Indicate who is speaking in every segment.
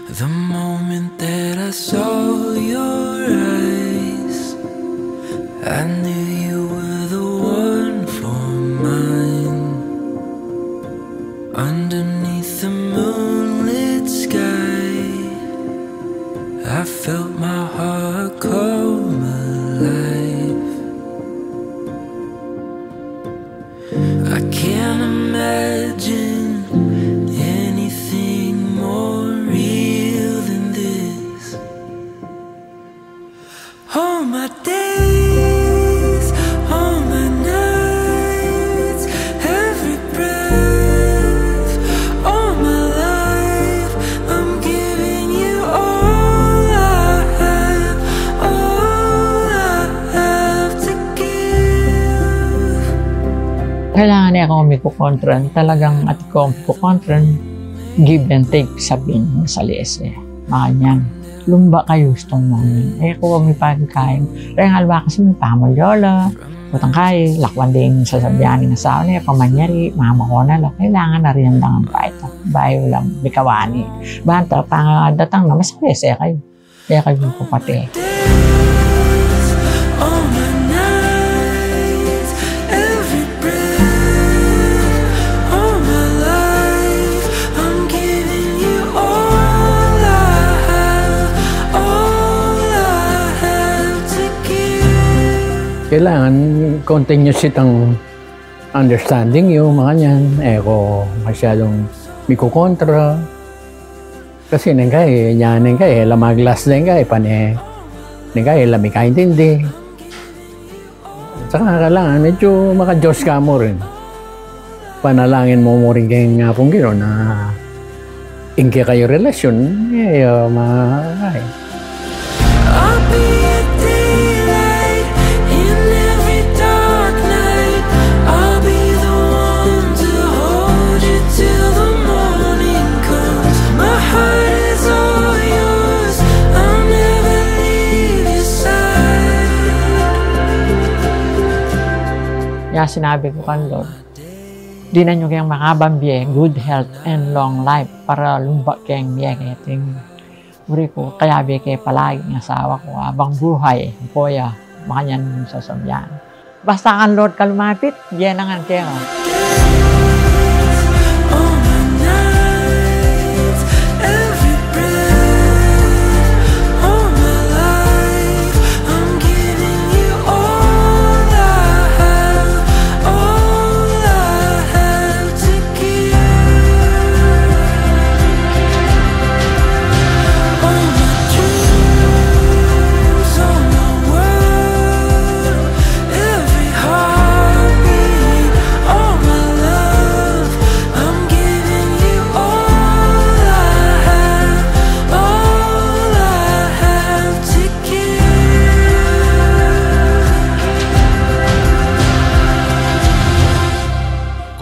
Speaker 1: The moment that I saw your eyes, I knew you were the one for mine. Underneath the moonlit sky, I felt my heart come alive. I can't imagine anything more real than this. All my days, all my nights, every breath, all my life, I'm giving you all I have to give.
Speaker 2: Kailangan niya ako mikukontran. Talagang at ko mikukontran, give and take, sabihin mo sa lese. Makanyan. Lumba kayo gustong mo. Eh, kung may pagkain. Rengal ba kasi may pamulyola. Butang kayo, lakwan din sasabihan ng asawa niya, pamanyari, mama ko na lang. Kailangan na rin ang bait. Bayo lang, bikawani. Banta, pangadatang na, mas lese kayo. Kaya kayo po pati.
Speaker 3: Kailangan continuous itang understanding yung mga niyan. Eh ko masyadong mikukontra. Kasi nang kaya, nyanin kaya, lamaglas din kaya, pane, nang kaya, lamikaintindi. Saka kailangan, medyo maka-Diyos ka mo rin. Panalangin mo rin kayo nga pong gino na ingke kayo relasyon, eh, makakaya.
Speaker 2: Kaya sinabi ko kan Lord, di na nyo kayang makabambye, good health and long life para lumba kayang miya kaya ting uri ko, kaya biya kayo palagi ng asawa ko, abang buhay, kuya, makanyan sa sabyan. Basta kan Lord kalumapit, yan ang kayo.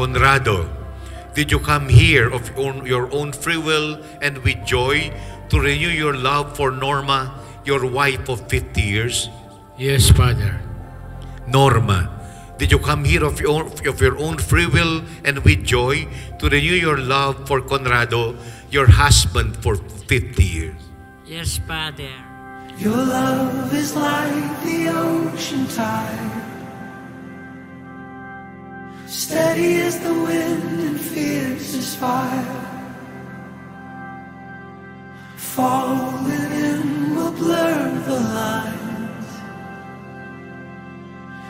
Speaker 4: Conrado, did you come here of your own free will and with joy to renew your love for Norma, your wife of 50 years?
Speaker 5: Yes, Father.
Speaker 4: Norma, did you come here of your own free will and with joy to renew your love for Conrado, your husband for 50 years?
Speaker 5: Yes, Father.
Speaker 1: Your love is like the ocean tide, steady as the wind and fierce as fire. Falling in will blur the lines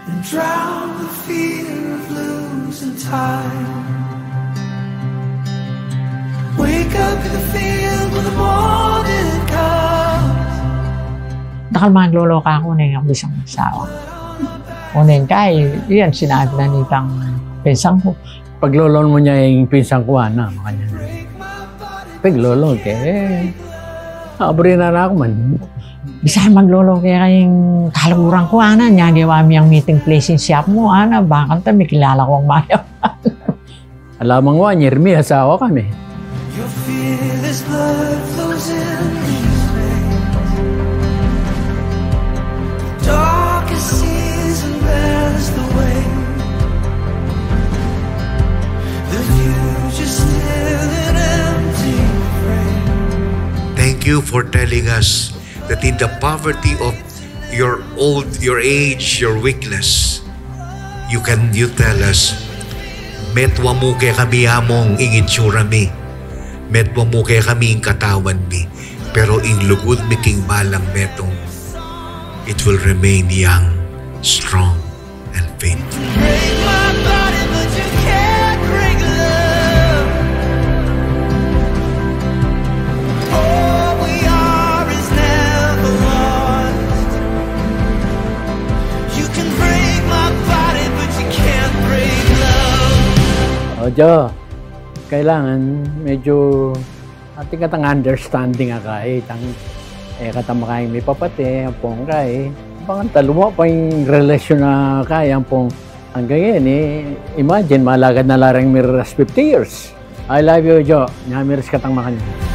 Speaker 1: and drown the fear of losing time. Wake up in the field when the morning comes.
Speaker 2: Nakal maglolo ka ako na yung isang asawa. Unin kay, yan sinabi na nitang pinsang ko.
Speaker 3: Paglolon mo niya yung pinsang ko, na makanya. Paglolon kaya, abri na ako man.
Speaker 2: Bisa maglolo kaya kayong kalaguran ko, niya gawa mi ang meeting place in shop mo, bakal ta, may kilala ko ang mayap.
Speaker 3: Alamang wa, nyermi, asawa kami.
Speaker 1: Your fearless blood flows in these veins. Darkest season bears the way. The future's still an empty frame.
Speaker 4: thank you for telling us that in the poverty of your age, your weakness, you tell us, metwa mo kay kami among ingitsura mi, metwa mo kay kami ing katawan mi, pero ing lugod mi king balang metong, it will remain young, strong, and faithful.
Speaker 1: Break my body, but you can't break love. All we are is never lost. You can break my body, but you can't break love.
Speaker 3: O, Jo, kailangan medyo ating katang understanding ka katama kayong may papate, ang pong bang taluma pa yung relasyon na kaya, ang pong hanggang yan imagine, malagad na larang miras 50 years. I love you, Jo. Nyamiras katang makanya.